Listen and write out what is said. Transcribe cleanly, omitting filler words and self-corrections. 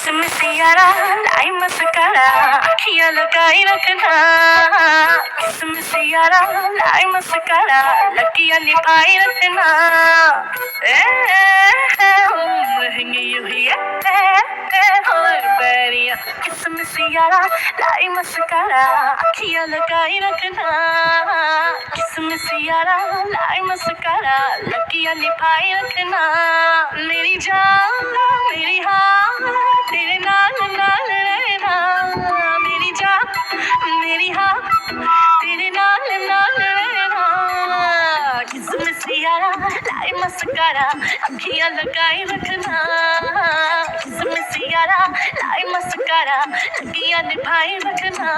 किसमिस यारा लाई मस्कारा अखियां लगाई रखना किसमिस यारा लाई मस्कारा लकियां निभाई रखना महंगी हुई बैरिया किसमिस यारा लाई मस्कारा अखियां लगाई रखना किसमिस यारा लाई मस्कारा लकियां निभाई रखना मेरी जान मेरी हाँ तेरे नाल नाल रहना मेरी जान मेरी हाँ तेरे नाल नाल रहना किसमिस यारा लाई मस्कारा अखियां लगाई रखना किसमिस यारा लाई मस्कारा लकियां निभाई रखना